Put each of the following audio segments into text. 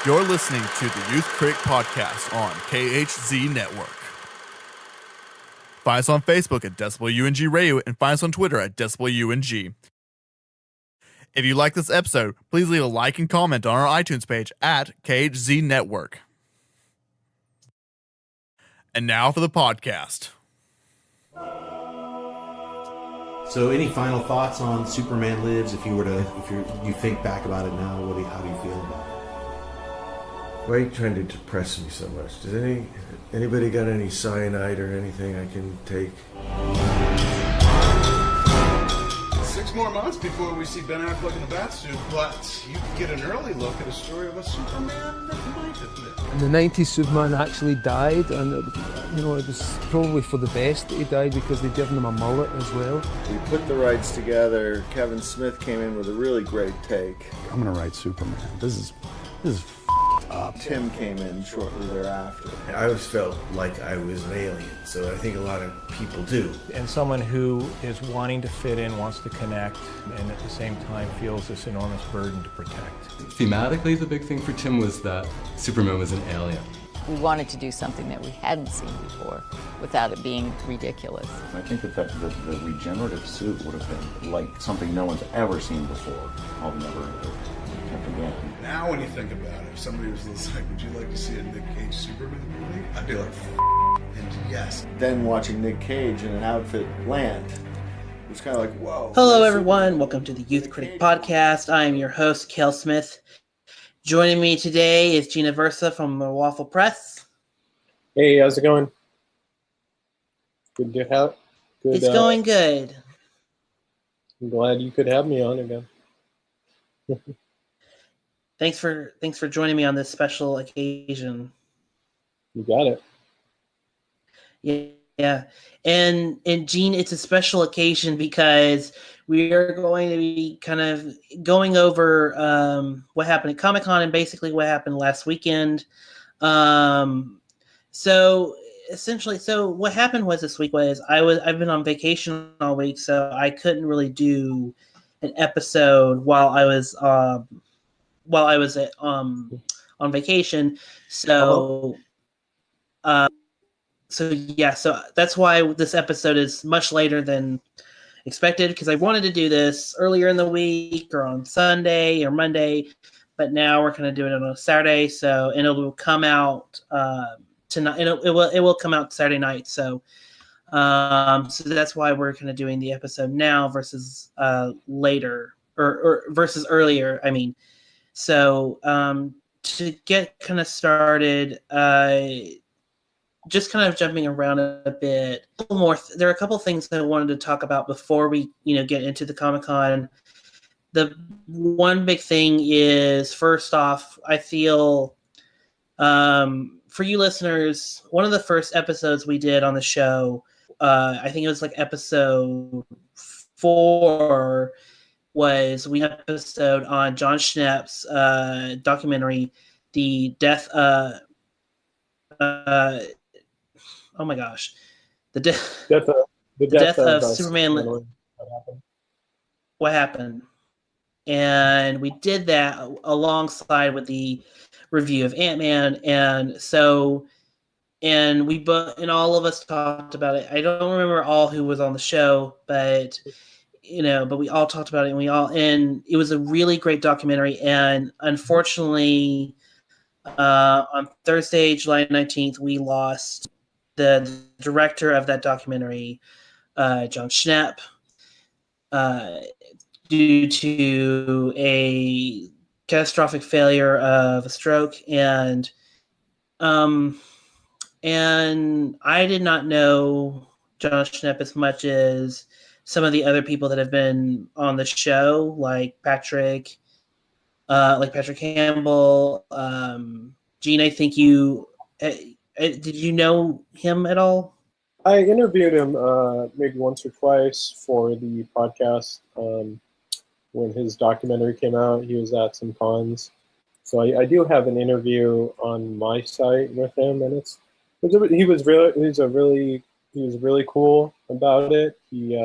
You're listening to the Youth Critic Podcast on KHZ Network. Find us on Facebook at DecibelUNG Radio and find us on Twitter at DecibelUNG. If you like this episode, please leave a like and comment on our iTunes page at KHZ Network. And now for the podcast. So, any final thoughts on Superman Lives? If you think back about it now, how do you feel about it? Why are you trying to depress me so much? Does anybody got any cyanide or anything I can take? 6 more months before we see Ben Affleck in a batsuit, but you can get an early look at a story of a Superman that might have lived. In the 90s, Superman actually died, and it was probably for the best that he died because they'd given him a mullet as well. We put the rights together. Kevin Smith came in with a really great take. I'm gonna write Superman. This is up. Tim came in shortly thereafter. I always felt like I was an alien, so I think a lot of people do. And someone who is wanting to fit in, wants to connect, and at the same time feels this enormous burden to protect. Thematically, the big thing for Tim was that Superman was an alien. We wanted to do something that we hadn't seen before without it being ridiculous. I think that the regenerative suit would have been like something no one's ever seen before. I'll never kept again. Now when you think about it, if somebody was like, would you like to see a Nick Cage Superman movie? I'd be like, and yes. Then watching Nick Cage in an outfit land, it was kind of like, whoa. Hello everyone, welcome to the Youth Critic Podcast. I am your host, Kel Smith. Joining me today is Gina Aversa from the Waffle Press. Hey, how's it going? Good to have. It's going good. I'm glad you could have me on again. Thanks for joining me on this special occasion. You got it. Yeah. And Gene, it's a special occasion because we are going to be kind of going over what happened at Comic-Con and basically what happened last weekend. So what happened was this week was I've been on vacation all week, so I couldn't really do an episode while I was on vacation. So that's why this episode is much later than expected, because I wanted to do this earlier in the week or on Sunday or Monday, but now we're going to do it on a Saturday. And it will come out tonight. It will come out Saturday night. So that's why we're kind of doing the episode now versus later or versus earlier. I mean, so to get kind of started, just kind of jumping around a bit. There are a couple things that I wanted to talk about before we, get into the Comic-Con. The one big thing is, first off, I feel for you listeners, one of the first episodes we did on the show, I think it was like episode 4, was we had an episode on Jon Schnepp's documentary, The Death. Oh my gosh, the death of Superman. What happened? And we did that alongside with the review of Ant-Man, and all of us talked about it. I don't remember all who was on the show, but we all talked about it, and it was a really great documentary. And unfortunately, on Thursday, July 19th, we lost the director of that documentary, Jon Schnepp, due to a catastrophic failure of a stroke. And I did not know Jon Schnepp as much as some of the other people that have been on the show, like Patrick Campbell. Gene, I think did you know him at all? I interviewed him maybe once or twice for the podcast. When his documentary came out, he was at some cons. So I do have an interview on my site with him, and he was really cool about it. He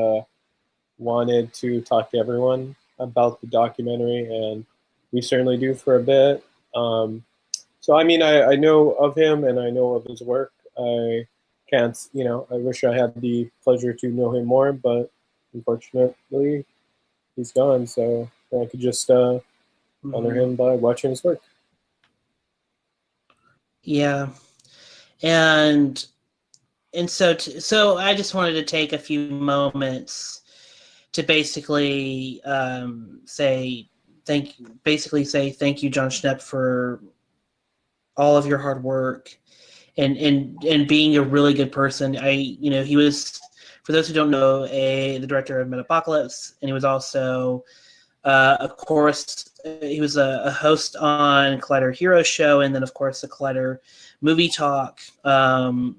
wanted to talk to everyone about the documentary, and we certainly do for a bit. So I mean, I know of him and I know of his work. I can't, I wish I had the pleasure to know him more, but unfortunately, he's gone. So I could just honor him by watching his work. Yeah, and so I just wanted to take a few moments to basically say thank you, Jon Schnepp, for all of your hard work and being a really good person. He was, for those who don't know, the director of Metapocalypse, and he was also of course he was a host on Collider Hero Show, and then of course the Collider Movie Talk, also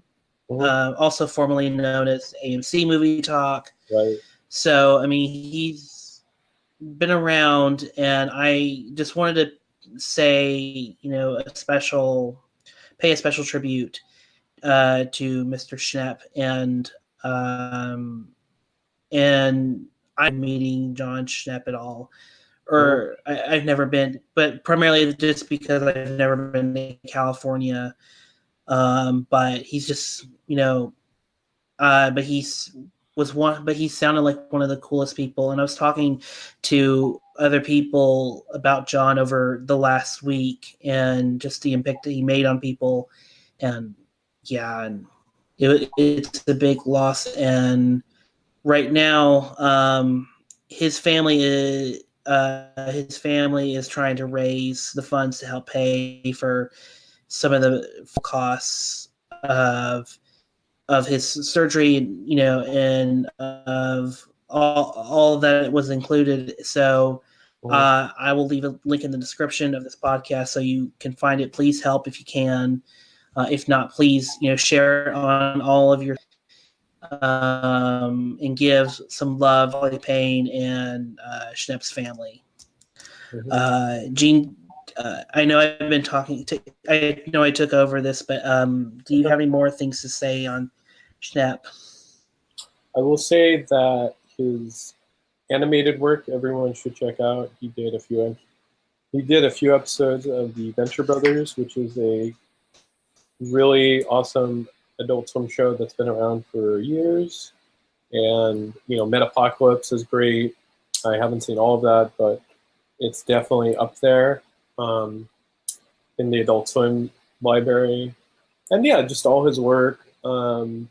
formerly known as AMC Movie Talk. Right. So I mean, he's been around, and I just wanted to say, pay a special tribute to Mr. Schnepp, and I'm meeting Jon Schnepp at all, or I've never been, but primarily just because I've never been to California. But he's just, but he sounded like one of the coolest people. And I was talking to other people about Jon over the last week, and just the impact that he made on people. And yeah, and it's a big loss. And right now, his family is trying to raise the funds to help pay for some of the costs of his surgery, and of all that was included. So I will leave a link in the description of this podcast so you can find it. Please help if you can. If not, please, share it on all of your and give some love, Ollie Payne, and Schnepp's family. Gene, I know I've been talking I know I took over this, but do you have any more things to say on Schnepp? I will say that his animated work, everyone should check out. He did a few episodes of the Venture Brothers, which is a really awesome Adult Swim show that's been around for years. And Metapocalypse is great. I haven't seen all of that, but it's definitely up there in the Adult Swim library. And yeah, just all his work, from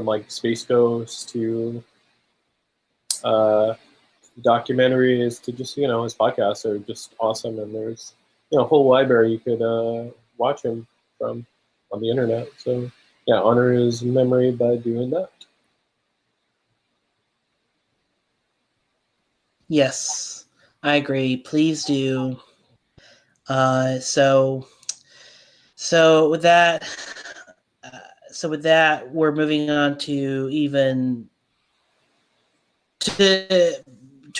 like Space Ghost to documentaries to just, his podcasts are just awesome. And there's, a whole library you could watch him from on the internet. So yeah, honor his memory by doing that. Yes, I agree. Please do. So with that, we're moving on to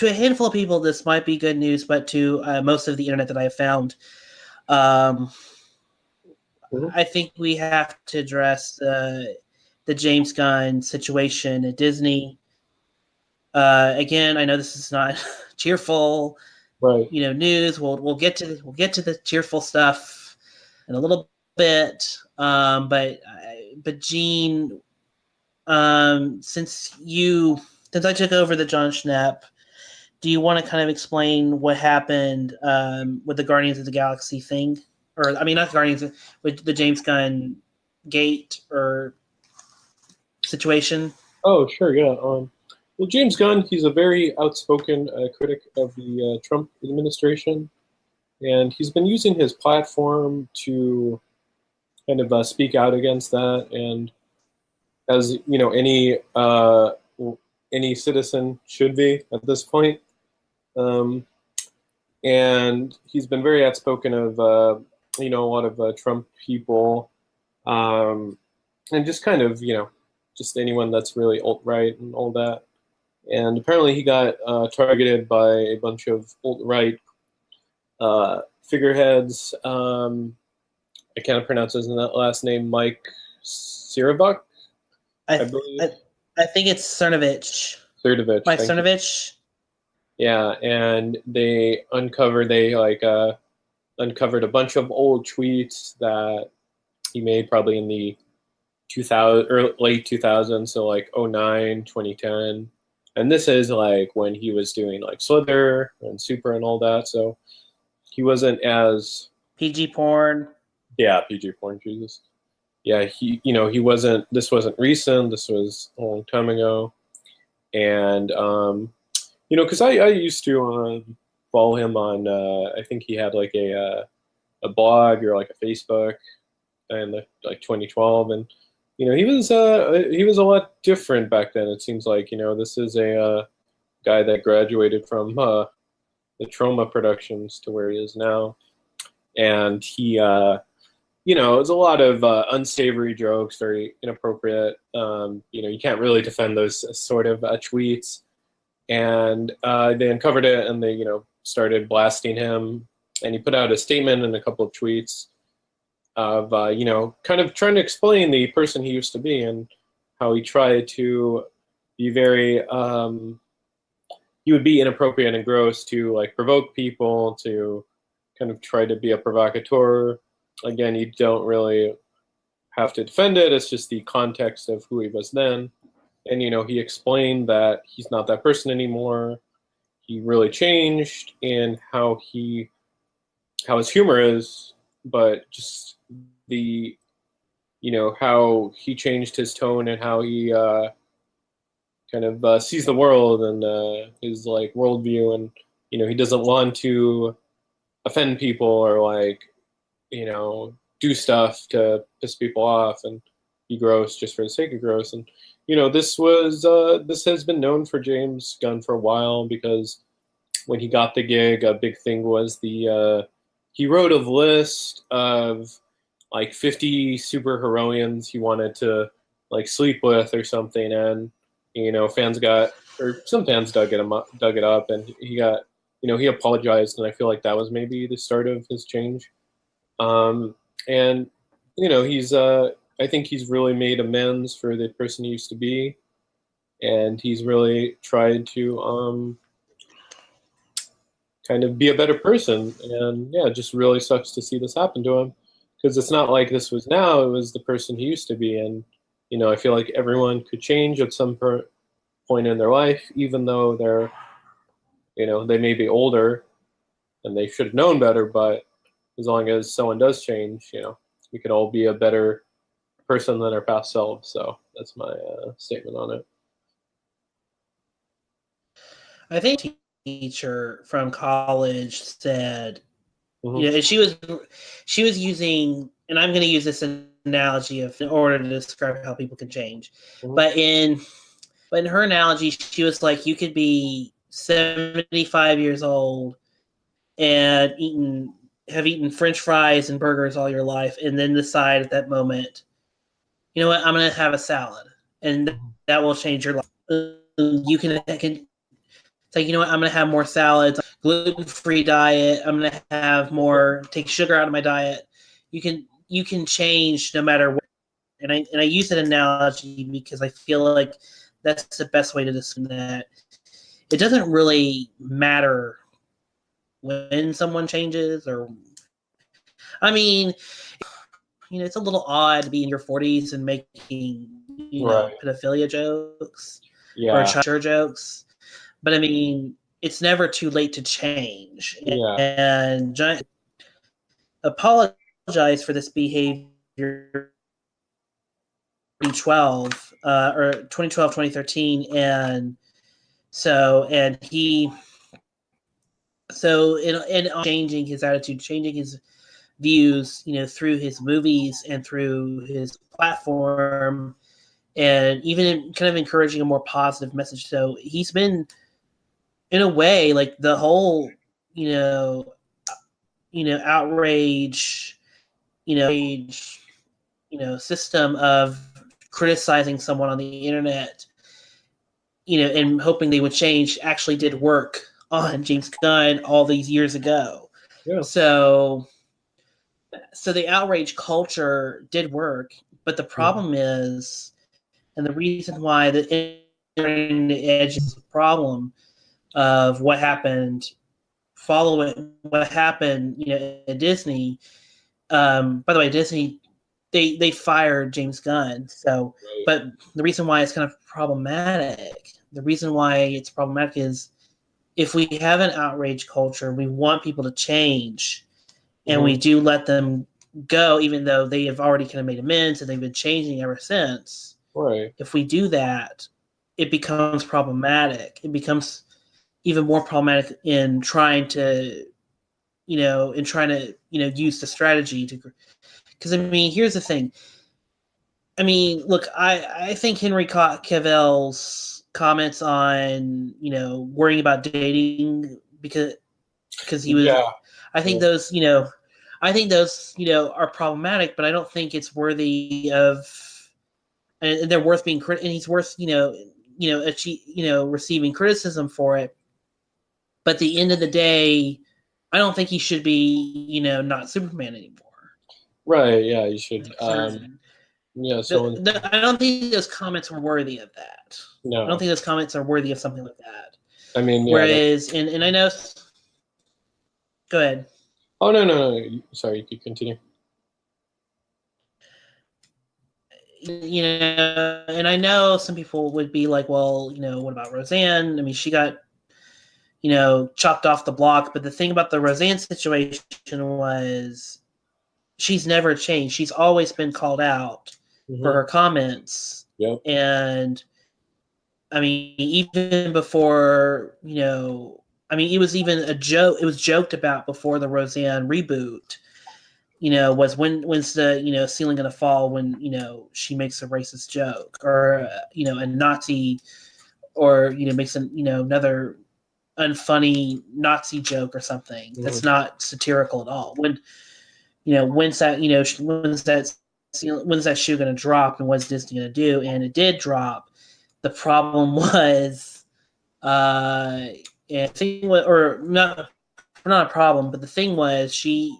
a handful of people. This might be good news, but to most of the internet that I have found, I think we have to address the James Gunn situation at Disney. Again, I know this is not cheerful, right? News. We'll get to the cheerful stuff in a little bit. But Gene, since I took over the Jon Schnepp, do you want to kind of explain what happened with the Guardians of the Galaxy thing? Or, I mean, not Guardians, with the James Gunn gate or situation? Oh, sure, yeah. Well, James Gunn, he's a very outspoken critic of the Trump administration, and he's been using his platform to kind of speak out against that. And as any citizen should be at this point. And he's been very outspoken of a lot of Trump people, and just kind of just anyone that's really alt-right and all that. And apparently he got targeted by a bunch of alt-right figureheads. I can't pronounce his last name, Mike Cernovich, I believe. I think it's Cernovich. Mike Cernovich. Yeah, and they uncovered a bunch of old tweets that he made probably in the 2000 or late 2000s, so like 09, 2010. And this is like when he was doing like Slither and Super and all that, so he wasn't as PG porn. Yeah, PG porn, Jesus. Yeah, he wasn't. This wasn't recent. This was a long time ago, and because I used to follow him on. I think he had like a blog or like a Facebook, and like 2012, and he was a lot different back then. It seems like this is a guy that graduated from the Trauma Productions to where he is now, and he. It's a lot of unsavory jokes, very inappropriate. You can't really defend those sort of tweets. And they uncovered it, and they, started blasting him. And he put out a statement and a couple of tweets of, kind of trying to explain the person he used to be and how he tried to be very, he would be inappropriate and gross to like provoke people, to kind of try to be a provocateur. Again, you don't really have to defend it. It's just the context of who he was then. And, he explained that he's not that person anymore. He really changed in how his humor is, but just the, how he changed his tone and how he kind of sees the world and his like worldview. And, he doesn't want to offend people or like, do stuff to piss people off and be gross just for the sake of gross. And, this has been known for James Gunn for a while, because when he got the gig, a big thing was he wrote a list of like 50 superheroines he wanted to like sleep with or something. And, some fans dug it up, and he got, he apologized. And I feel like that was maybe the start of his change. And I think he's really made amends for the person he used to be, and he's really tried to kind of be a better person. And yeah, it just really sucks to see this happen to him, because it's not like this was now, it was the person he used to be. And I feel like everyone could change at some point in their life, even though they're they may be older and they should have known better. But as long as someone does change, we could all be a better person than our past selves. So that's my statement on it. I think a teacher from college said, she was using, and I'm going to use this analogy in order to describe how people can change. But in her analogy, she was like, you could be 75 years old and have eaten French fries and burgers all your life, and then decide at that moment, you know what, I'm going to have a salad, and that will change your life. You can say, you know what, I'm going to have more salads, gluten-free diet. I'm going to have more, take sugar out of my diet. You can change no matter what. And I use that analogy because I feel like that's the best way to describe that. It doesn't really matter when someone changes, or it's a little odd to be in your 40s and making pedophilia jokes or child jokes, but it's never too late to change. And apologize for this behavior 2012 or 2012 2013, and he in changing his attitude, changing his views, through his movies and through his platform, and even kind of encouraging a more positive message. So he's been, in a way, like the whole, outrage, system of criticizing someone on the internet, and hoping they would change, actually did work on James Gunn all these years ago. Yeah. So the outrage culture did work, but the problem is, and the reason why the internet edge is a problem of what happened following what happened, at Disney. By the way, Disney, they fired James Gunn. So, but the reason why it's kind of problematic, is if we have an outrage culture, we want people to change, and we do let them go, even though they have already kind of made amends and they've been changing ever since. Right. If we do that, it becomes problematic. It becomes even more problematic in trying to, use the strategy to. Because here's the thing. Look, I think Henry Cavill's comments on worrying about dating because he was. Yeah. I think those are problematic, but I don't think it's worthy of. And they're worth being and he's worth receiving criticism for it. But at the end of the day, I don't think he should be not Superman anymore. Right. Yeah. You should. Yeah. So I don't think those comments were worthy of that. No. I don't think those comments are worthy of something like that. Yeah, whereas, and I know. Go ahead. Oh no! Sorry, you continue. And I know some people would be like, well, what about Roseanne? She got, chopped off the block. But the thing about the Roseanne situation was she's never changed. She's always been called out for her comments. Yep. And, even before, it was even a joke. It was joked about before the Roseanne reboot. Was when's the ceiling gonna fall when she makes a racist joke or a Nazi or makes another unfunny Nazi joke or something that's not satirical at all. When's that shoe gonna drop and what's Disney gonna do? And it did drop. The problem was, not a problem, but the thing was she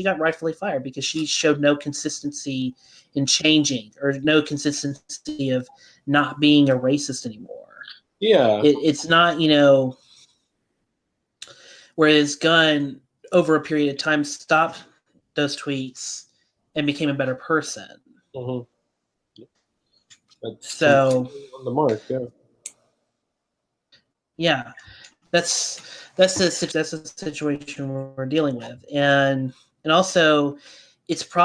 got rightfully fired because she showed no consistency in changing or no consistency of not being a racist anymore. Yeah. It's not, whereas Gunn over a period of time stopped those tweets and became a better person. So on the mark, yeah, that's the situation we're dealing with, and also it's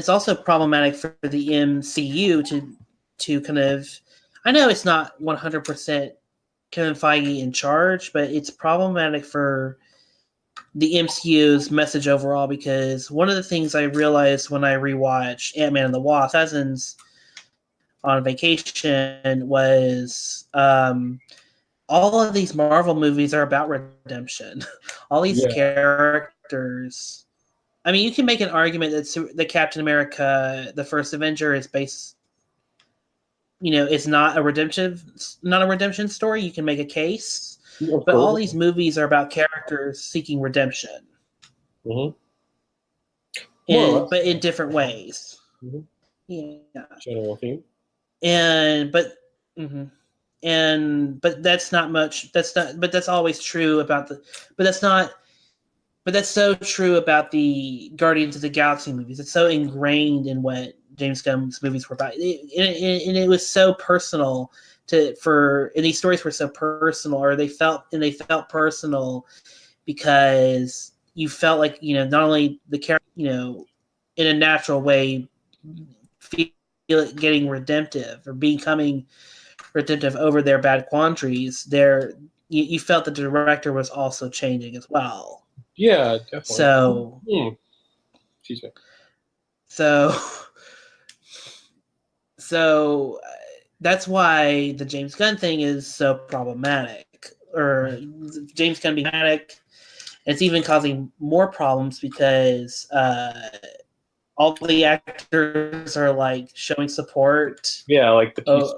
also problematic for the MCU to kind of. I know it's not 100% Kevin Feige in charge, but it's problematic for the MCU's message overall because one of the things I realized when I rewatched Ant-Man and the Wasp: Cousins on vacation was all of these Marvel movies are about redemption. All these characters. You can make an argument that Captain America, the First Avenger, is based. It's not a redemption story. You can make a case, but all these movies are about characters seeking redemption. But in different ways. Yeah. General theme. But that's not much. But that's always true about But that's so true about the Guardians of the Galaxy movies. It's so ingrained in what James Gunn's movies were about, and it was so personal and these stories were so personal, or they felt personal because you felt like not only the character in a natural way feel it getting redemptive or becoming redemptive over their bad quandaries. You felt the director was also changing as well. Yeah, definitely. Excuse me. So that's why the James Gunn thing is so problematic, or James Gunn being problematic. It's even causing more problems because all the actors are like showing support. Yeah, like the piece,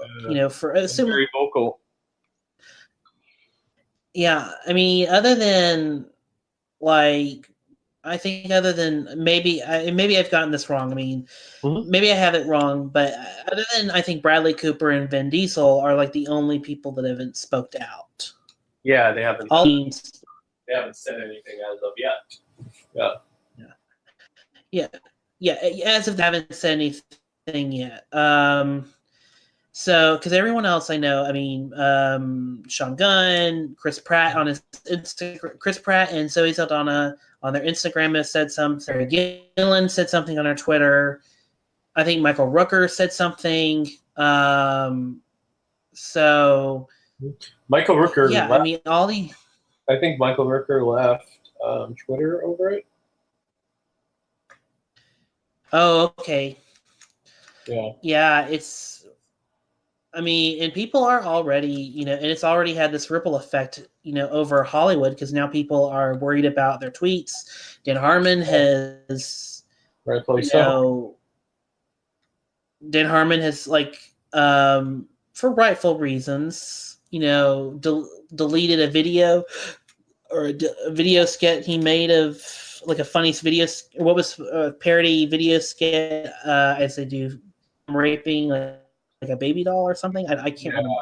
for assuming very vocal. Yeah, other than maybe I've gotten this wrong. Maybe I have it wrong, but other than I think Bradley Cooper and Vin Diesel are like the only people that haven't spoke out. Yeah, they haven't. they haven't said anything as of yet. Yeah. As if they haven't said anything yet. So, because everyone else I know, I mean, Sean Gunn, Chris Pratt on his Instagram, Chris Pratt and Zoe Saldana on their Instagram has said something. Sarah Gillen said something on her Twitter. I think Michael Rooker said something. So Michael Rooker. Yeah, left. I mean, all the. I think Michael Rooker left Twitter over it. Oh, okay. Yeah. Yeah, it's. I mean, and people are already, and it's already had this ripple effect, over Hollywood because now people are worried about their tweets. Dan Harmon has, rightfully so. Dan Harmon has, for rightful reasons, deleted a video or a video skit he made of like a funny video. What was a parody video skit as they do raping like a baby doll or something. I can't remember.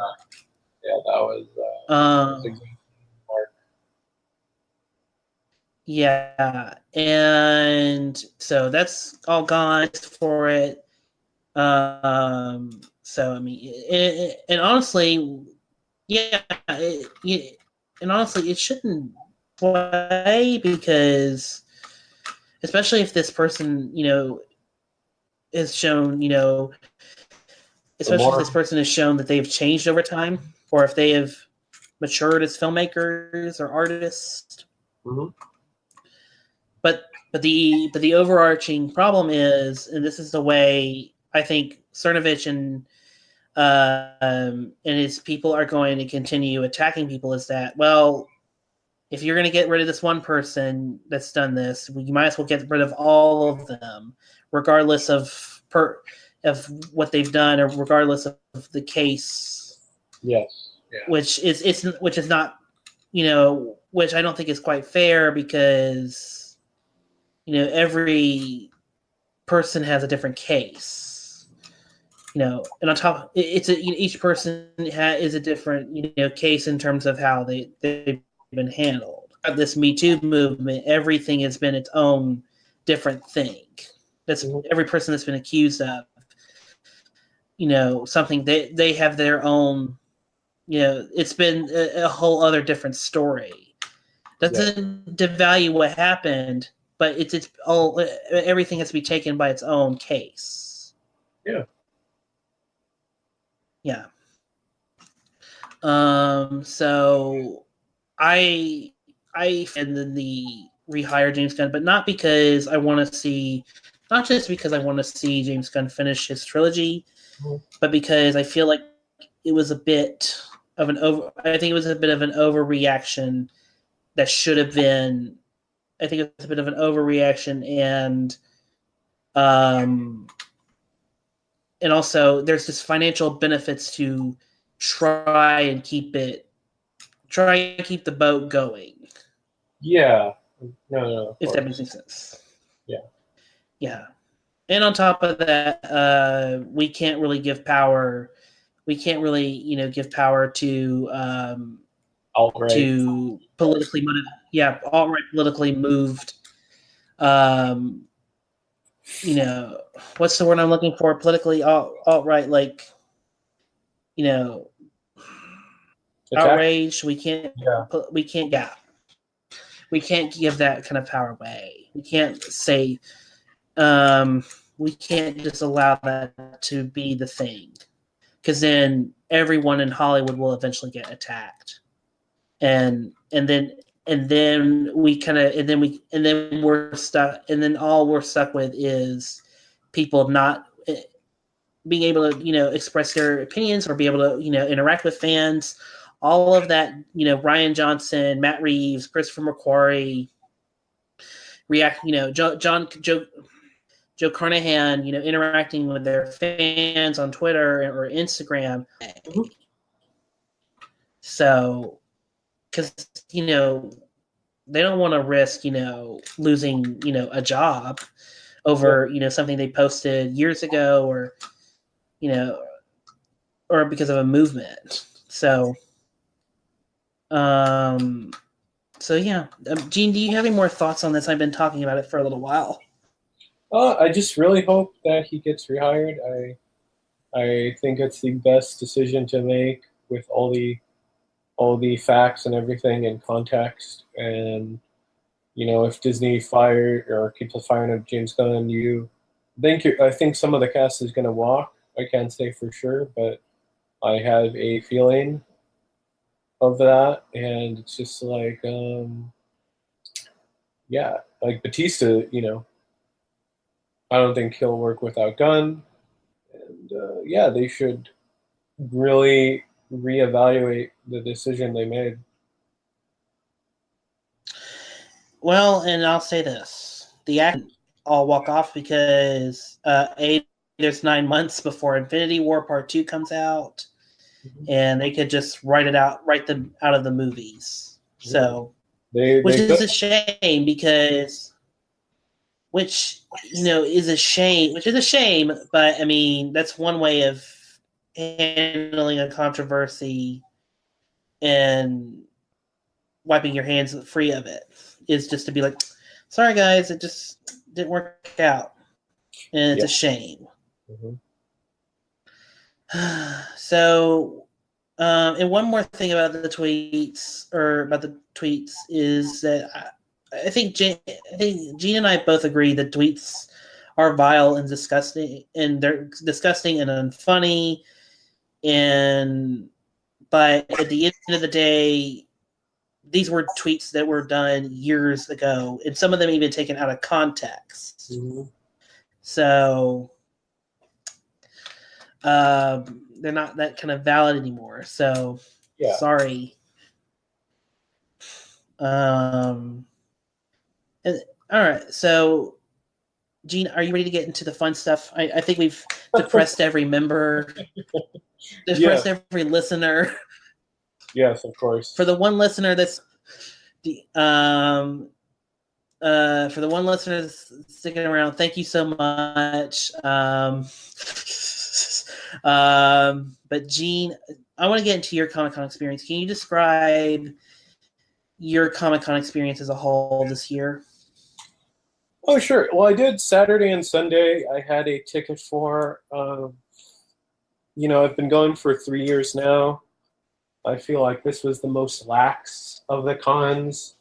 Yeah, that was exactly Mark. Yeah, and so that's all gone for it. So I mean, and honestly, yeah, and honestly, it shouldn't play because, especially if this person, is shown, especially if this person has shown that they've changed over time, or if they have matured as filmmakers or artists. Mm-hmm. But the overarching problem is, and this is the way I think Cernovich and his people are going to continue attacking people, is that, well, if you're going to get rid of this one person that's done this, you might as well get rid of all of them, regardless of what they've done or regardless of the case. Yes. Yeah. Which is not, which I don't think is quite fair because, every person has a different case, and on top, each person is a different, case in terms of how they've been handled. This Me Too movement, everything has been its own different thing. That's every person that's been accused of, something they have their own, it's been a whole other different story. Doesn't devalue what happened, but it's all, everything has to be taken by its own case. Yeah. Yeah. So I and then the Rehire James Gunn, but not because I want to see, not just because I want to see James Gunn finish his trilogy, but because I feel like it was a bit of an overreaction that should have been. I think it's a bit of an overreaction, and also there's just financial benefits to try and keep the boat going. Yeah. No. If that makes any sense. Yeah. Yeah. And on top of that, we can't really give power. We can't really, give power to alt-right. To politically motivated. Yeah, alt-right, politically moved. What's the word I'm looking for? Politically alt-right, outrage. We can't. Yeah. We can't. Yeah. We can't give that kind of power away. We can't say. We can't just allow that to be the thing, because then everyone in Hollywood will eventually get attacked, and then we're stuck, and then all we're stuck with is people not being able to express their opinions or be able to interact with fans. All of that, Ryan Johnson, Matt Reeves, Christopher McQuarrie, Joe Carnahan, interacting with their fans on Twitter or Instagram. Mm-hmm. So, because, they don't want to risk, losing, a job over, something they posted years ago or because of a movement. So, So yeah, Gene, do you have any more thoughts on this? I've been talking about it for a little while. I just really hope that he gets rehired. I think it's the best decision to make with all the facts and everything in context. And if Disney fire or keeps firing up James Gunn, I think some of the cast is going to walk. I can't say for sure, but I have a feeling of that, and it's just like, yeah, like Batista, I don't think he'll work without Gunn, and yeah, they should really reevaluate the decision they made. Well, and I'll say this: the act all walk off because there's 9 months before Infinity War Part 2 comes out, and they could just write them out of the movies. So, which is a shame because, which is a shame. But I mean, that's one way of handling a controversy and wiping your hands free of it, is just to be like, sorry guys, it just didn't work out, and it's a shame. So, and one more thing about the tweets is that I think Gene and I both agree that tweets are vile and disgusting, and they're disgusting and unfunny. But at the end of the day, these were tweets that were done years ago, and some of them even taken out of context. So they're not that kind of valid anymore. So sorry. And, all right. So, Gene, are you ready to get into the fun stuff? I think we've depressed every member, depressed every listener. Yes, of course. For the one listener that's sticking around, thank you so much. But Gene, I want to get into your Comic-Con experience. Can you describe your Comic-Con experience as a whole this year? Oh, sure. Well, I did Saturday and Sunday. I had a ticket for, I've been going for 3 years now. I feel like this was the most lax of the cons.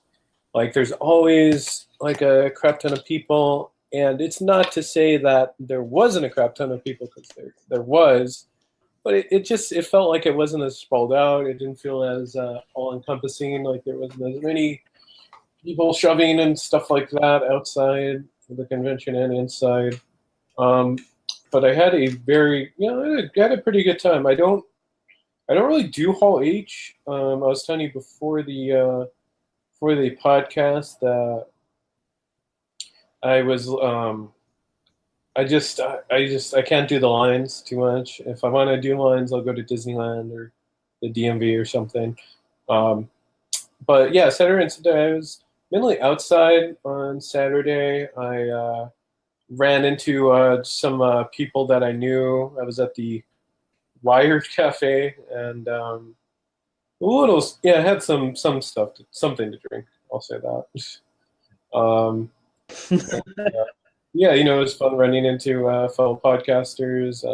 Like, there's always like a crap ton of people, and it's not to say that there wasn't a crap ton of people, because there was, but it felt like it wasn't as sprawled out. It didn't feel as all-encompassing. Like, there wasn't as many people shoving and stuff like that outside the convention and inside. But I had I had a pretty good time. I don't really do Hall H. I was telling you before the podcast that I was I can't do the lines too much. If I want to do lines, I'll go to Disneyland or the DMV or something. But yeah, Saturday and Sunday, I was mainly outside. On Saturday, I ran into some people that I knew. I was at the Wired Cafe, and I had some stuff, something to drink. I'll say that. Yeah, it was fun running into fellow podcasters.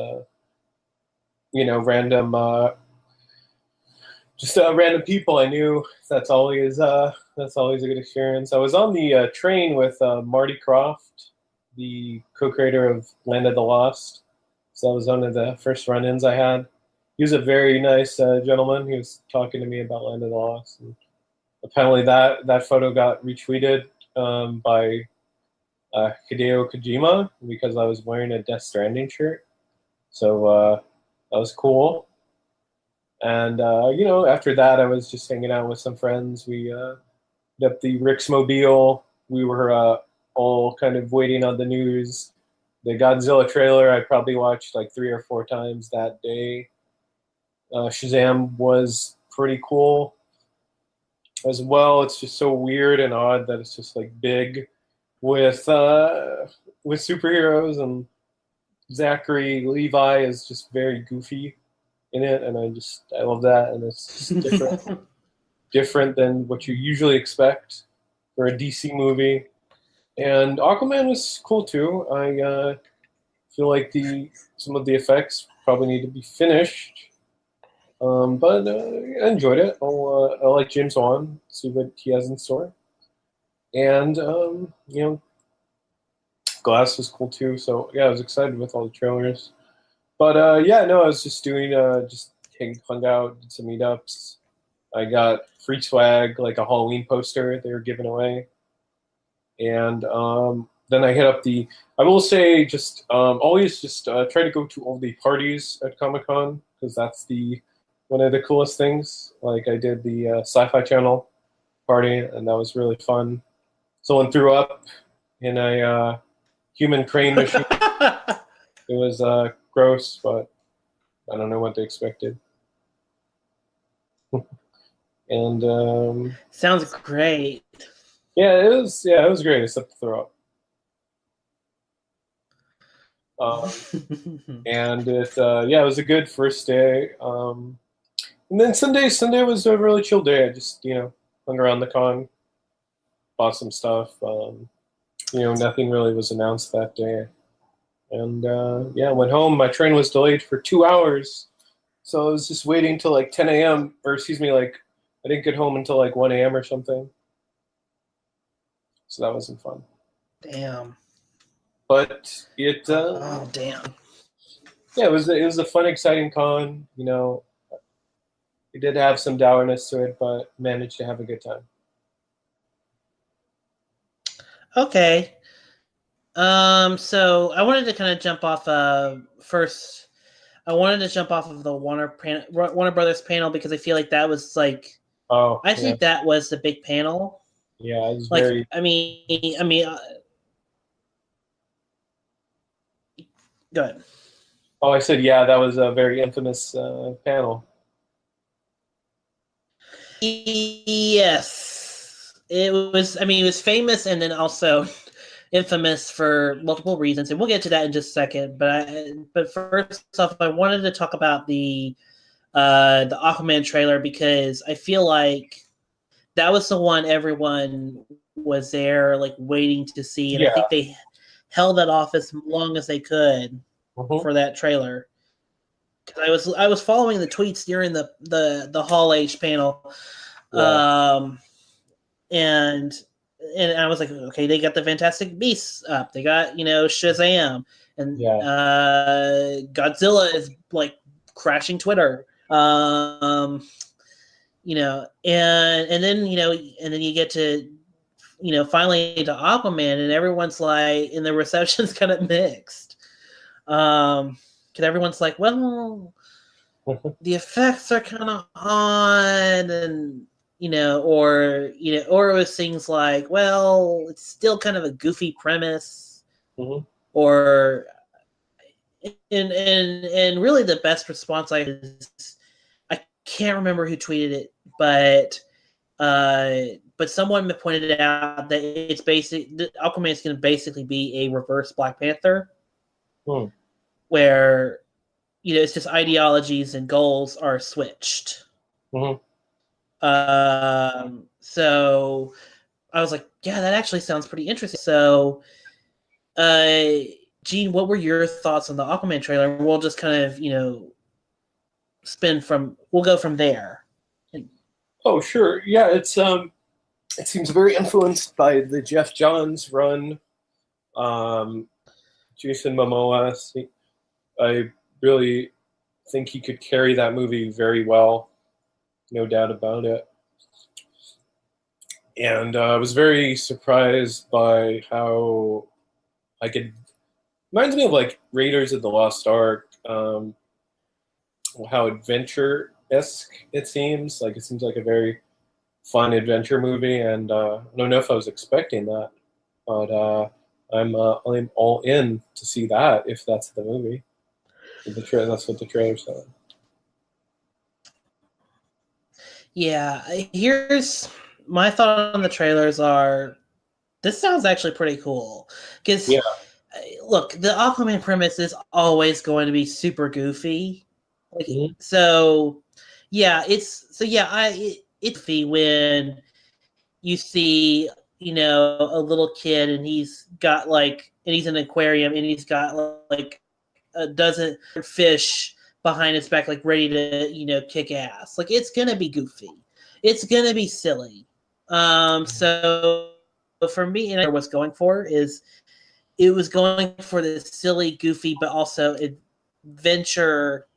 Random people I knew. That's always a good experience. I was on the train with Marty Croft, the co-creator of Land of the Lost. So that was one of the first run-ins I had. He was a very nice gentleman. He was talking to me about Land of the Lost. And apparently that photo got retweeted by Hideo Kojima because I was wearing a Death Stranding shirt. So that was cool. And, after that, I was just hanging out with some friends. We hit up the Ricksmobile. We were all kind of waiting on the news. The Godzilla trailer, I probably watched like 3 or 4 times that day. Shazam was pretty cool as well. It's just so weird and odd that it's just like big with superheroes, and Zachary Levi is just very goofy in it, and I love that, and it's just different. different than what you usually expect for a DC movie. And Aquaman was cool too. I feel like some of the effects probably need to be finished, but I enjoyed it. I like James Wan, see what he has in store, and Glass was cool too. So yeah, I was excited with all the trailers. But I was just doing just hung out, did some meetups. I got free swag, like a Halloween poster they were giving away. And then I hit up I will say, just always just try to go to all the parties at Comic-Con, because that's one of the coolest things. Like I did the Sci-Fi Channel party, and that was really fun. Someone threw up in a human crane machine. It was gross, but I don't know what they expected. And sounds great. Yeah, it was great, except to throw up. And it was a good first day. And then Sunday was a really chill day. I just hung around the con, bought some stuff. Nothing really was announced that day. And went home. My train was delayed for 2 hours, so I was just waiting till like 10 a.m. Or excuse me, like I didn't get home until like 1 a.m. or something. So that wasn't fun. Damn. But it. Oh damn. Yeah, it was a fun, exciting con. It did have some dourness to it, but managed to have a good time. Okay. So I wanted to kind of jump off first. I wanted to jump off of the Warner Brothers panel because I feel like that was like. Oh. I think that was the big panel. Yeah, it was like, very. I mean. Go ahead. Oh, I said that was a very infamous panel. Yes, it was. I mean, it was famous, and then also infamous for multiple reasons, and we'll get to that in just a second. But first off, I wanted to talk about the Aquaman trailer because I feel like that was the one everyone was there like waiting to see, and I think they held that off as long as they could for that trailer. Because I was following the tweets during the Hall H panel, and I was like, okay, they got the Fantastic Beasts up, they got Shazam, and Godzilla is like crashing Twitter, and then you get to finally to Aquaman, and everyone's like, and the reception's kind of mixed. Because everyone's like, well, the effects are kind of odd, and or it was things like, well, it's still kind of a goofy premise, or and really the best response I can't remember who tweeted it, but someone pointed out that it's Aquaman is going to basically be a reverse Black Panther. Where it's just ideologies and goals are switched. So I was like, yeah, that actually sounds pretty interesting. So, Gene, what were your thoughts on the Aquaman trailer? We'll just kind of we'll go from there. Oh, sure. Yeah, it seems very influenced by the Jeff Johns run. Jason Momoa. I really think he could carry that movie very well, no doubt about it. And I was very surprised by how reminds me of like Raiders of the Lost Ark, how adventure-esque it seems. Like it seems like a very fun adventure movie, and I don't know if I was expecting that, but I'm all in to see that if that's the movie. That's what the trailer said. Yeah, here's my thought on the trailers are, this sounds actually pretty cool. Because, look, the Aquaman premise is always going to be super goofy. Like, iffy when you see, you know, a little kid and he's got like, and he's in an aquarium and he's got like a dozen fish behind his back, like ready to, you know, kick ass. Like, it's gonna be goofy, it's gonna be silly. So for me, and what's going for is it was going for this silly, goofy, but also adventure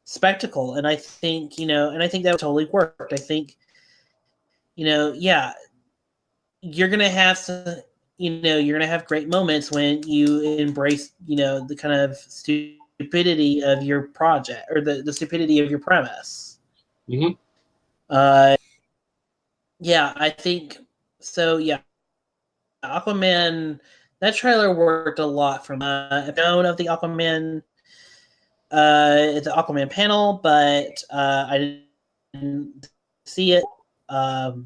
spectacle, and I think, you know, and I think that totally worked. I think, you know, yeah, you're gonna have some, you know, you're gonna have great moments when you embrace, you know, the kind of stupidity of your project or the stupidity of your premise. Mm-hmm. Yeah, I think so. Yeah, Aquaman. That trailer worked a lot from known of the Aquaman, the Aquaman panel, but I didn't see it. So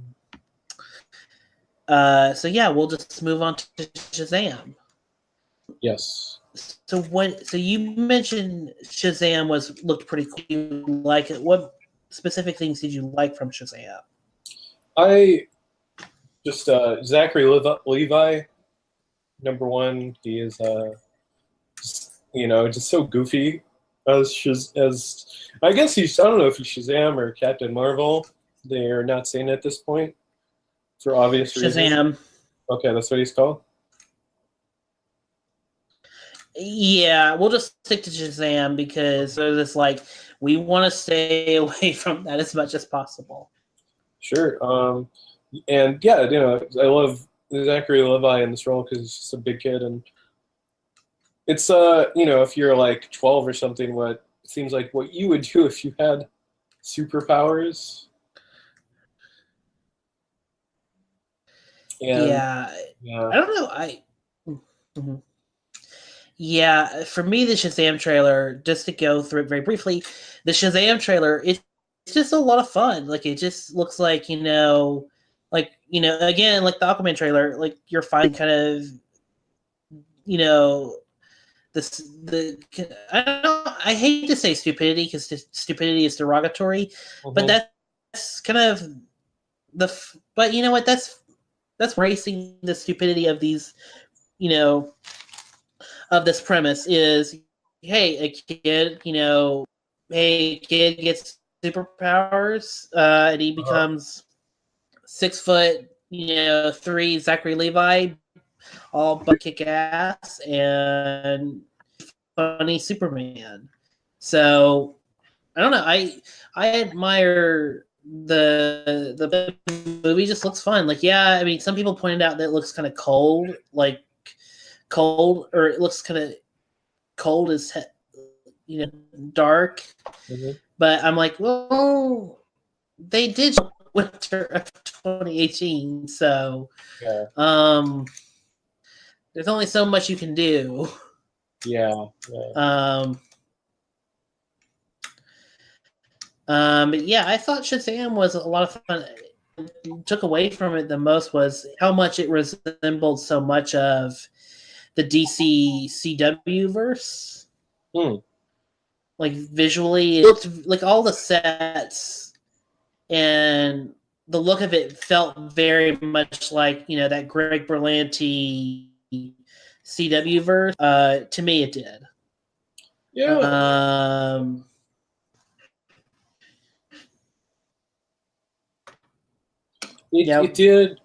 yeah, we'll just move on to Shazam. Yes. So what? So you mentioned Shazam looked pretty cool. You like it? What specific things did you like from Shazam? I just Zachary Levi, number one. He is just, you know, just so goofy as I guess he's, I don't know if he's Shazam or Captain Marvel. They are not saying at this point for obvious reasons. Shazam. Okay, that's what he's called. Yeah, we'll just stick to Shazam because they're just like, we want to stay away from that as much as possible. Sure. And yeah, you know, I love Zachary Levi in this role because he's just a big kid, and it's you know, if you're like 12 or something, what it seems like what you would do if you had superpowers. And, yeah, I don't know. Mhm. Yeah, for me, the Shazam trailer, just to go through it very briefly, the Shazam trailer, it's just a lot of fun. Like, it just looks like, you know, again, like the Aquaman trailer, like you're finding kind of, you know, I hate to say stupidity because stupidity is derogatory, but that's kind of but you know what, that's racing the stupidity of these, you know, of this premise is, hey, a kid, you know, hey, kid gets superpowers, and he becomes 6 foot, you know, 3 Zachary Levi, all but kick ass and funny Superman. So I don't know. I admire the movie. Just looks fun. Like, yeah, I mean, some people pointed out that it looks kind of cold, or it looks kind of cold as, you know, dark. Mm-hmm. But I'm like, well, they did winter of 2018, so yeah. There's only so much you can do. Yeah. But yeah, I thought Shazam was a lot of fun. What took away from it the most was how much it resembled so much of the DC CW verse. Like, visually, it looked like all the sets and the look of it felt very much like, you know, that Greg Berlanti CW verse. To me, it did. Yeah. It did.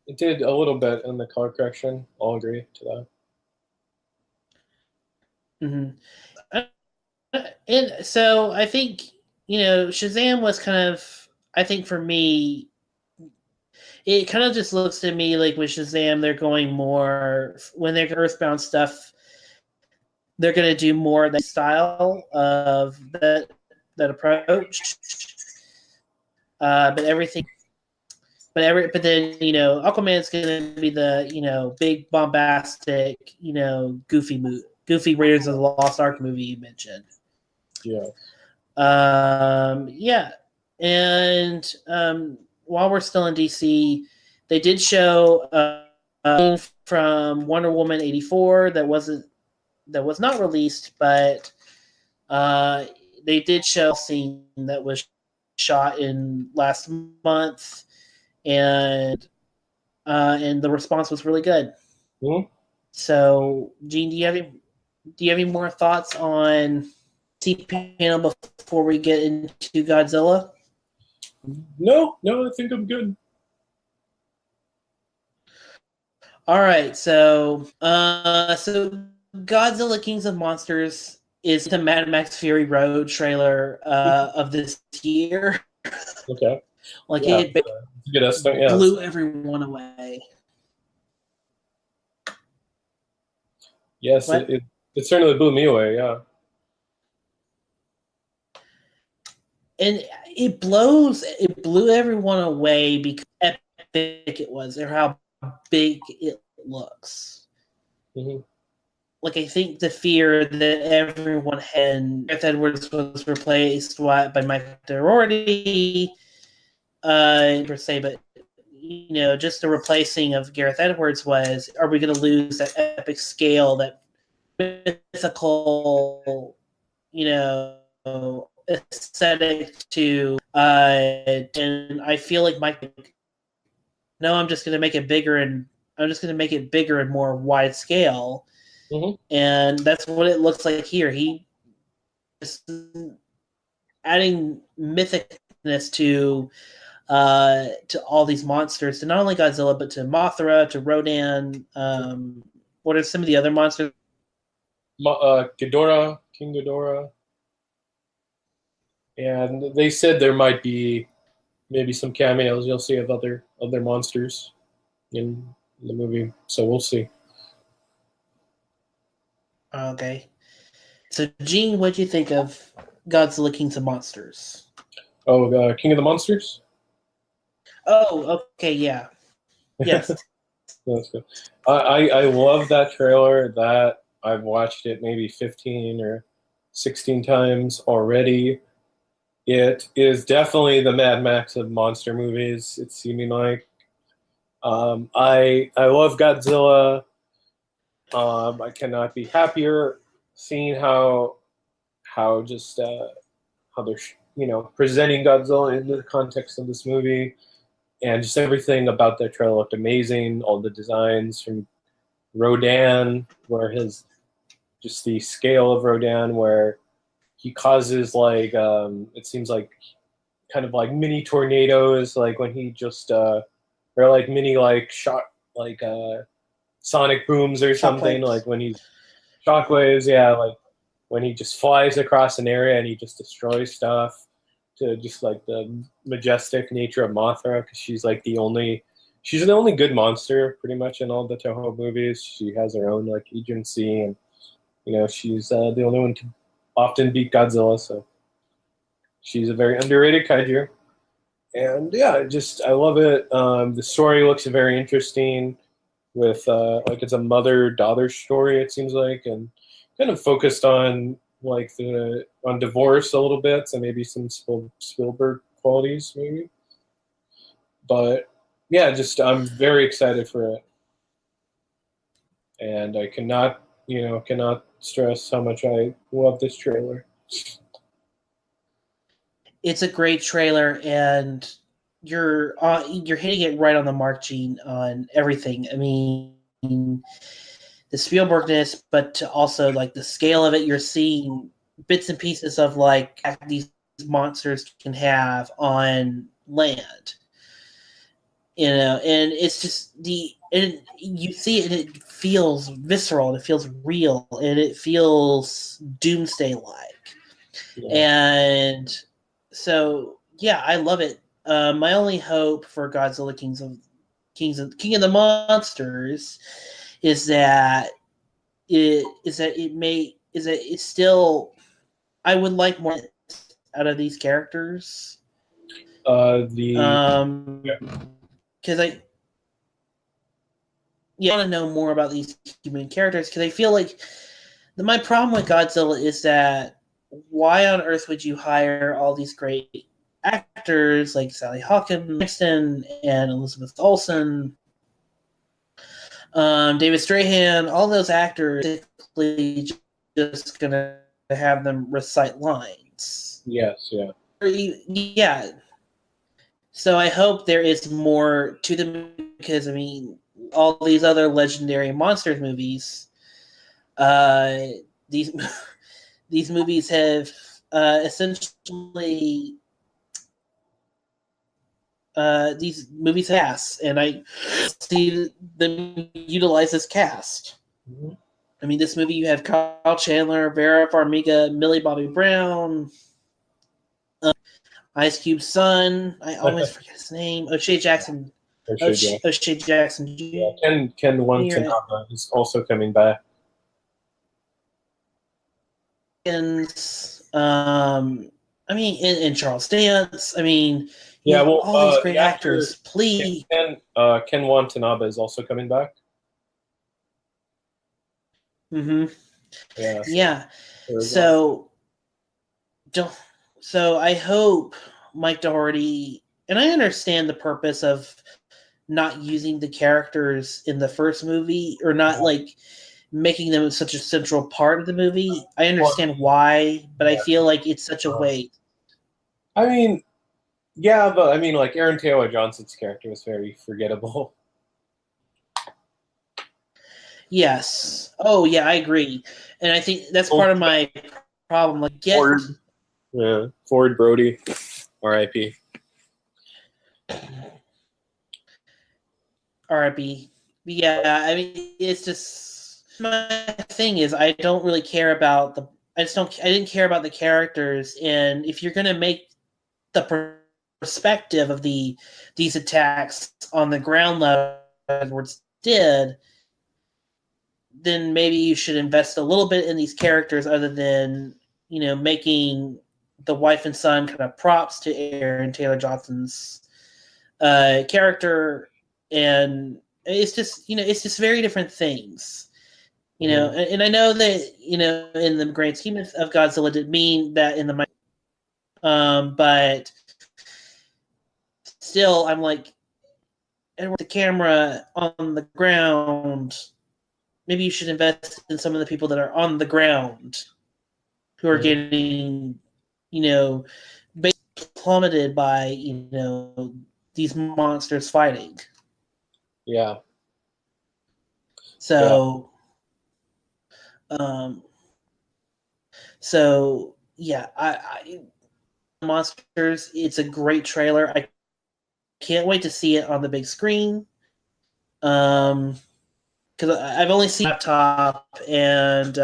It did a little bit in the color correction. I'll agree to that. Mm-hmm. And so I think, you know, Shazam was kind of, I think for me, it kind of just looks to me like with Shazam, they're going more, when they're Earthbound stuff, they're going to do more of that style of that approach. But then, you know, Aquaman's going to be the, you know, big bombastic, you know, goofy Raiders of the Lost Ark movie you mentioned. Yeah. Yeah. And while we're still in DC, they did show from Wonder Woman 84 that was not released, but they did show a scene that was shot in last month, and the response was really good. Mm-hmm. So, Gene, do you have any more thoughts on C panel before we get into Godzilla? No, I think I'm good. All right, so Godzilla Kings of Monsters is the Mad Max Fury Road trailer of this year. Okay. Like Yeah, it it's a good estimate. Yeah, blew everyone away. yes, it certainly blew me away. Yeah. And it blew everyone away because how epic it was, or how big it looks. Mm-hmm. Like, I think the fear that everyone had, Gareth Edwards was replaced by Mike Doherty, per se, but just the replacing of Gareth Edwards was, are we going to lose that epic scale, that mythical, aesthetic to, and I feel like Mike, no, I'm just going to make it bigger and more wide scale. Mm-hmm. And that's what it looks like here. He is adding mythicness to all these monsters, to not only Godzilla but to Mothra, to Rodan. What are some of the other monsters? Ghidorah, King Ghidorah, and they said there might be maybe some cameos you'll see of other monsters in the movie. So we'll see. Okay. So, Gene, what'd you think of Godzilla Kings of Monsters? Oh, King of the Monsters? Oh, okay, yeah. Yes. That's good. I love that trailer. That I've watched it maybe 15 or 16 times already. It is definitely the Mad Max of monster movies, it's seeming like. I love Godzilla. I cannot be happier seeing how they're presenting Godzilla in the context of this movie, and just everything about that trailer looked amazing. All the designs from Rodan, where just the scale of Rodan, where he causes it seems like kind of like mini tornadoes, like when he just or like mini shot sonic booms or something, like when he's shockwaves, yeah, like when he just flies across an area and he just destroys stuff, to just like the majestic nature of Mothra, because she's the only good monster pretty much in all the Toho movies. She has her own agency, and she's the only one to often beat Godzilla, so she's a very underrated kaiju. And yeah, I love it. The story looks very interesting, with it's a mother-daughter story, it seems like, and kind of focused on on divorce a little bit, so maybe some Spielberg qualities maybe. But yeah, I'm very excited for it, and I cannot stress how much I love this trailer. It's a great trailer, and you're hitting it right on the mark, Gene, on everything. I mean, the Spielbergness, but also the scale of it. You're seeing bits and pieces of these monsters can have on land, and it's just and you see it, and it feels visceral, and it feels real, and it feels doomsday-like. Yeah. And so, yeah, I love it. My only hope for Godzilla King of the Monsters is that it's still. I would like more out of these characters. Because I want to know more about these human characters, because I feel like my problem with Godzilla is that why on earth would you hire all these great actors like Sally Hawkins and Elizabeth Olsen, David Strahan, all those actors, basically just gonna have them recite lines. Yes, yeah. Yeah. So I hope there is more to them because I mean, all these other legendary monsters movies, these these movies have essentially these movies pass, and I see them utilize this cast. Mhm. I mean, this movie you have Kyle Chandler, Vera Farmiga, Millie Bobby Brown, Ice Cube's son. I always forget his name. O'Shea Jackson. O'Shea Jackson Jr. Yeah, Ken Watanabe is also coming back. And I mean, and Charles Dance. I mean, Yeah, well, all these great the actor, actors. Please, Ken Watanabe is also coming back. Mm-hmm. Yeah. Yeah. So I hope Mike Doherty, and I understand the purpose of not using the characters in the first movie or not like making them such a central part of the movie. I understand why, but I feel like it's such a waste. I mean, yeah, but I mean, like Aaron Taylor Johnson's character was very forgettable. Yes. Oh, yeah, I agree, and I think that's part of my problem. Like, Ford Brody, R.I.P. R.I.P. Yeah, I mean, it's just my thing is I don't really care about the. I didn't care about the characters, and if you're gonna make the perspective of these attacks on the ground level Edwards did, then maybe you should invest a little bit in these characters other than, making the wife and son kind of props to Aaron Taylor Johnson's character. And it's just very different things, and I know that, in the grand scheme of Godzilla didn't mean that in the but still I'm like, Edward, the camera on the ground, maybe you should invest in some of the people that are on the ground who are getting, plummeted by, these monsters fighting. Yeah. So, I Monsters. It's a great trailer. I can't wait to see it on the big screen. Because I've only seen laptop and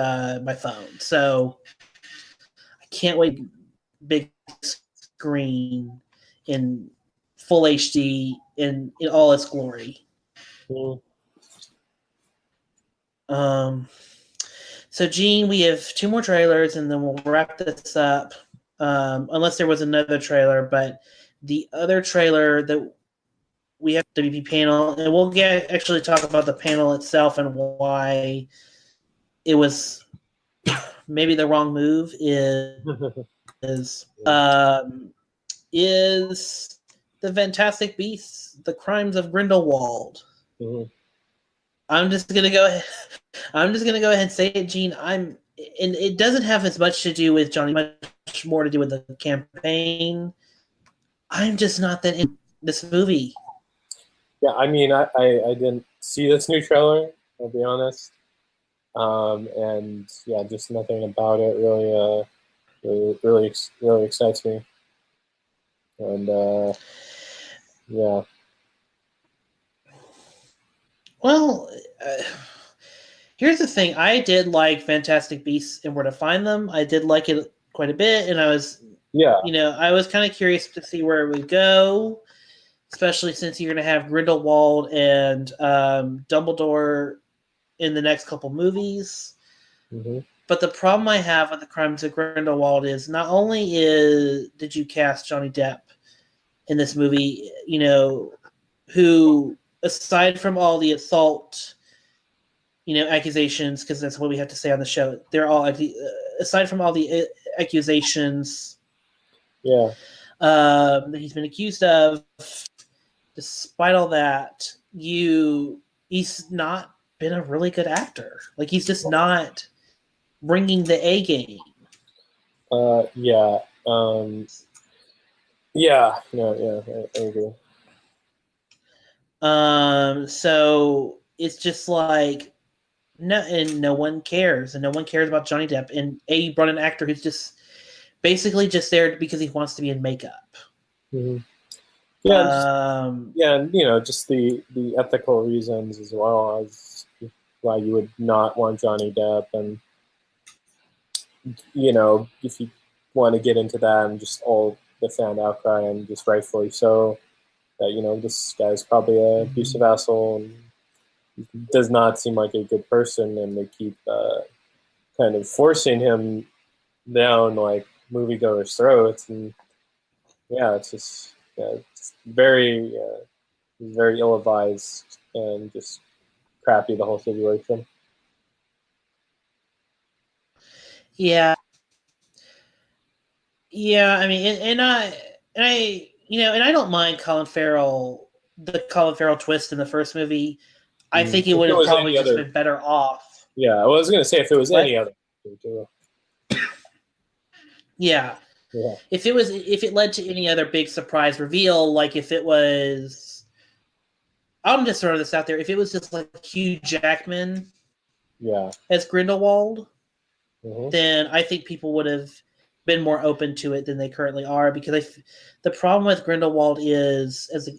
my phone, so I can't wait. Big screen in full HD in all its glory. So Gene, we have 2 more trailers and then we'll wrap this up. Unless there was another trailer, but the other trailer that we have WP panel, and we'll actually talk about the panel itself and why it was maybe the wrong move is the Fantastic Beasts: The Crimes of Grindelwald. Mm-hmm. I'm just gonna go ahead and say it, Gene. And it doesn't have as much to do with Johnny, much more to do with the campaign. I'm just not that in this movie. Yeah, I mean, I didn't see this new trailer, I'll be honest. And yeah, just nothing about it really excites me. And yeah. Well, here's the thing. I did like Fantastic Beasts and Where to Find Them. I did like it quite a bit, and I was I was kind of curious to see where it would go, especially since you're going to have Grindelwald and Dumbledore in the next couple movies. Mm-hmm. But the problem I have with The Crimes of Grindelwald is not only did you cast Johnny Depp in this movie, who, aside from all the assault, accusations, because that's what we have to say on the show, they're all, aside from all the accusations that he's been accused of, despite all that, he's not been a really good actor. Like, he's just not bringing the A game. Yeah, I agree. So it's just like no one cares, and no one cares about Johnny Depp. And you brought an actor who's just basically just there because he wants to be in makeup. Mm-hmm. Yeah, and just the ethical reasons as well as why you would not want Johnny Depp, and if you want to get into that and just all the fan outcry, and just rightfully so, that this guy's probably an abusive asshole and does not seem like a good person, and they keep kind of forcing him down like moviegoers' throats, and it's very very ill-advised and just crappy, the whole situation. Yeah. I mean, and I don't mind the Colin Farrell twist in the first movie. I think it would have probably just been better off. Yeah, I was going to say if it was any other. Yeah. If it led to any other big surprise reveal, like if it was, I'm just throwing this out there, if it was just like Hugh Jackman, as Grindelwald, then I think people would have been more open to it than they currently are, because the problem with Grindelwald is as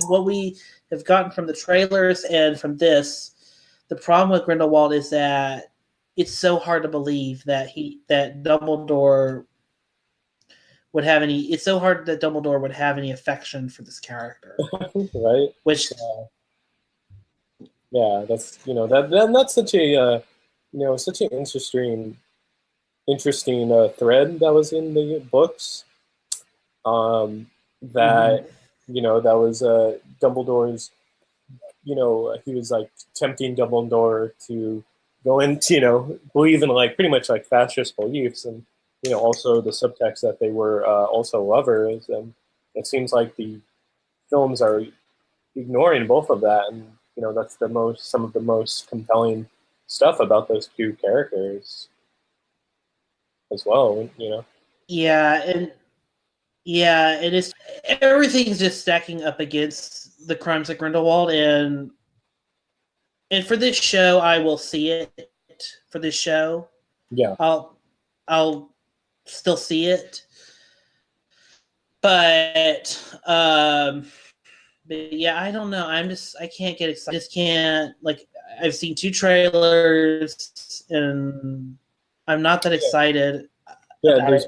what we have gotten from the trailers and from this, the problem with Grindelwald is that it's so hard to believe that Dumbledore would have any. It's so hard that Dumbledore would have any affection for this character, right? Which, that's that's such a such an interesting thread that was in the books. That that was Dumbledore's. He was like tempting Dumbledore to go into believe in like pretty much like fascist beliefs, and also the subtext that they were also lovers, and it seems like the films are ignoring both of that, and that's some of the most compelling stuff about those two characters as well. and it is, everything's just stacking up against the Crimes of Grindelwald, and for this show, I will see it. For this show, I'll still see it, but yeah, I don't know. I can't get excited. I just can't, like, I've seen 2 trailers and I'm not that excited. There's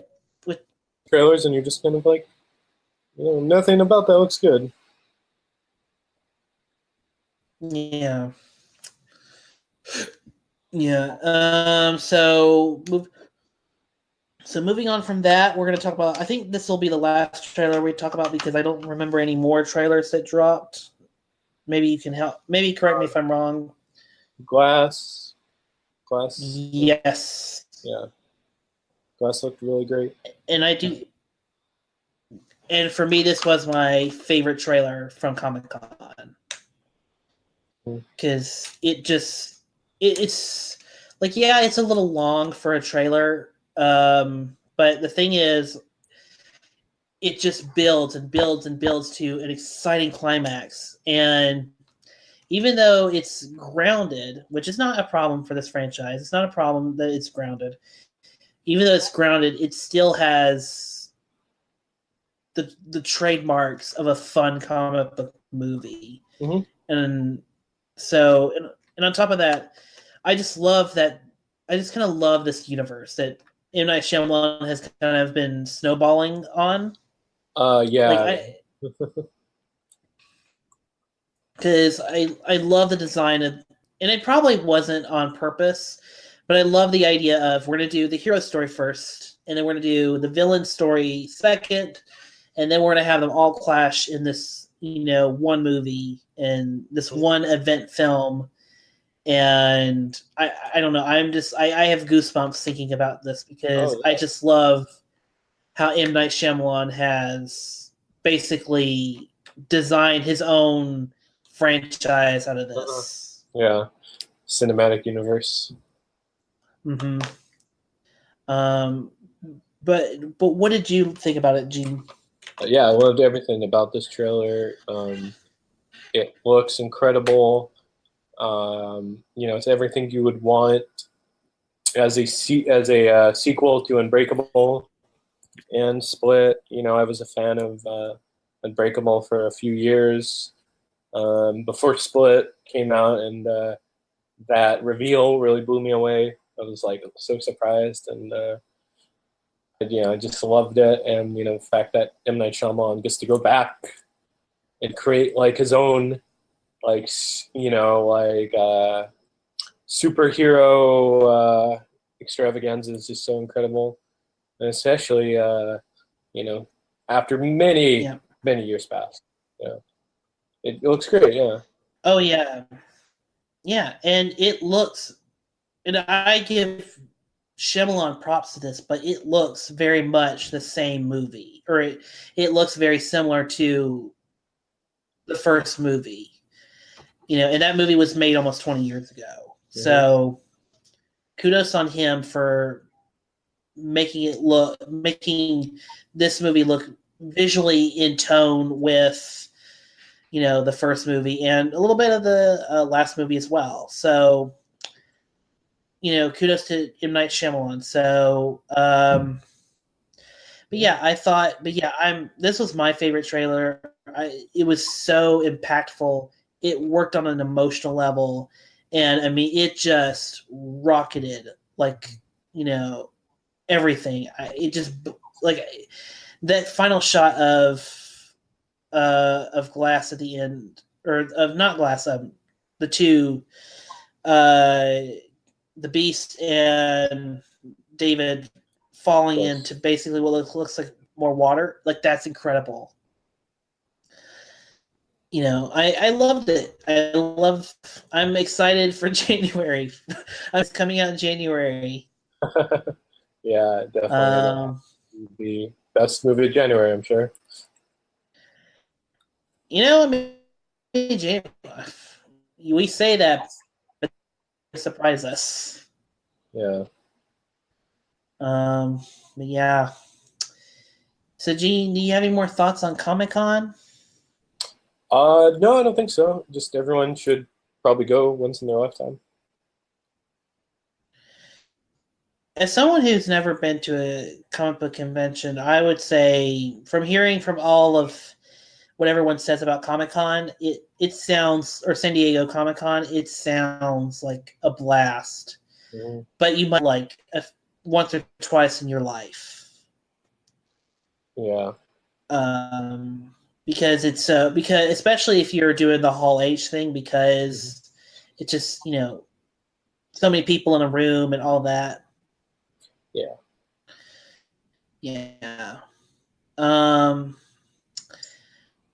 trailers and you're just kind of like, nothing about that looks good. Yeah. So moving on from that, we're going to talk about, I think this will be the last trailer we talk about, because I don't remember any more trailers that dropped. Maybe you can help. Maybe correct me if I'm wrong. Glass. Yes. Yeah. Glass looked really great. And I do. And for me, this was my favorite trailer from Comic-Con. Because it's like, yeah, it's a little long for a trailer. But the thing is, it just builds and builds and builds to an exciting climax. And even though it's grounded, which is not a problem for this franchise, it's not a problem that it's grounded. Even though it's grounded, it still has the trademarks of a fun comic book movie. And so, and on top of that, I just love that. I just kind of love this universe that M. Night Shyamalan has kind of been snowballing on. Because I love the design of, and it probably wasn't on purpose, but I love the idea of, we're going to do the hero story first, and then we're going to do the villain story second, and then we're going to have them all clash in this, one movie and this one event film. And I don't know. I have goosebumps thinking about this, because I just love how M. Night Shyamalan has basically designed his own franchise out of this. Yeah. Cinematic universe. But what did you think about it, Gene? Yeah, I loved everything about this trailer. It looks incredible. It's everything you would want as a sequel to Unbreakable and Split. I was a fan of Unbreakable for a few years before Split came out, and that reveal really blew me away. I was like so surprised, and I just loved it. And the fact that M. Night Shyamalan gets to go back and create like his own superhero extravaganza is just so incredible, and especially after many years past. Yeah, it looks great. Yeah. Oh yeah, yeah, and it looks, and I give Shyamalan props to this, but it looks very much the same movie, or it looks very similar to the first movie. And that movie was made almost 20 years ago. Mm-hmm. So kudos on him for making this movie look visually in tone with, the first movie and a little bit of the last movie as well. So, kudos to M. Night Shyamalan. So, this was my favorite trailer. It was so impactful. It worked on an emotional level, and I mean, it just rocketed everything. It just that final shot of Glass at the end, or of not Glass, the two, the Beast and David falling into basically what looks like more water. That's incredible. I loved it. I'm excited for January. It's coming out in January. Yeah, definitely. The best movie of January, I'm sure. We say that, but surprise us. Yeah. But yeah. So, Gene, do you have any more thoughts on Comic-Con? No, I don't think so. Just everyone should probably go once in their lifetime. As someone who's never been to a comic book convention, I would say, from hearing from all of what everyone says about Comic-Con, it sounds, or San Diego Comic-Con, it sounds like a blast. Mm-hmm. But you might once or twice in your life. Yeah. Because especially if you're doing the Hall H thing, because it's just, so many people in a room and all that. Yeah. Yeah.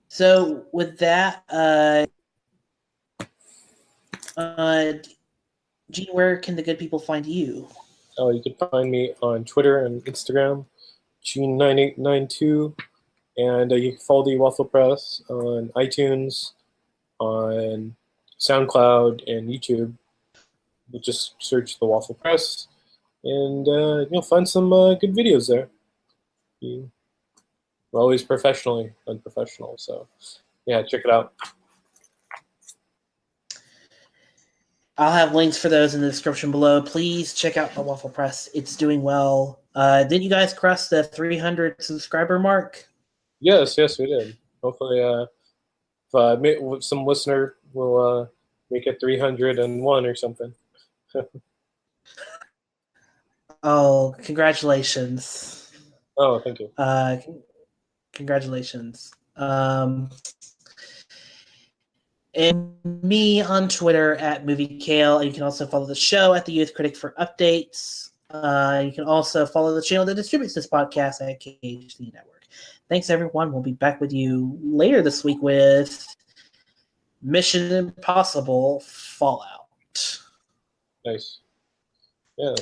So with that, Gene, where can the good people find you? Oh, you can find me on Twitter and Instagram, Gene9892. And you can follow the Waffle Press on iTunes, on SoundCloud, and YouTube. You just search the Waffle Press, and you'll find some good videos there. We're always professionally unprofessional, so yeah, check it out. I'll have links for those in the description below. Please check out the Waffle Press. It's doing well. Did you guys cross the 300 subscriber mark? Yes, we did. Hopefully, some listener will make it 301 or something. Oh, congratulations! Oh, thank you. Congratulations. And me on Twitter at MovieKale. You can also follow the show at the Youth Critic for updates. You can also follow the channel that distributes this podcast at KHD Network. Thanks, everyone. We'll be back with you later this week with Mission Impossible Fallout. Nice. Yeah.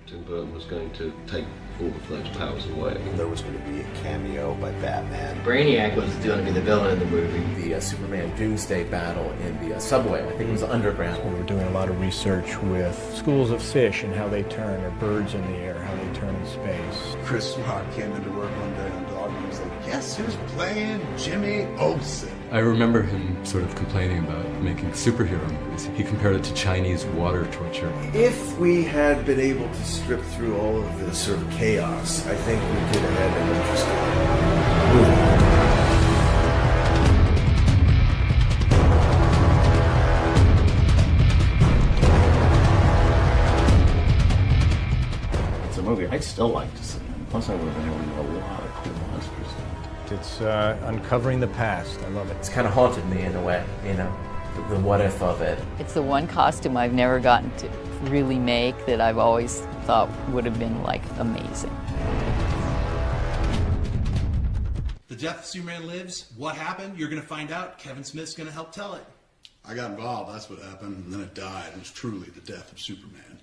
Tim Burton was going to take all the Flame's powers away. There was going to be a cameo by Batman. Brainiac was going to be the villain in the movie. The Superman Doomsday battle in the subway, I think it was underground. We were doing a lot of research with schools of fish and how they turn, or birds in the air, how they turn in space. Chris Rock came into work one day on Dog and was like, guess who's playing Jimmy Olsen? I remember him sort of complaining about making superhero movies. He compared it to Chinese water torture. If we had been able to strip through all of this sort of chaos, I think we could have had an interesting movie. It's a movie I'd still like to see. And plus, I would have been able to do a lot of cool monsters. It's uncovering the past. I love it. It's kind of haunted me in a way, you know, the what if of it. It's the one costume I've never gotten to really make that I've always thought would have been like amazing. The Death of Superman Lives. What happened? You're going to find out. Kevin Smith's going to help tell it. I got involved, that's what happened, and then it died. It was truly the death of Superman.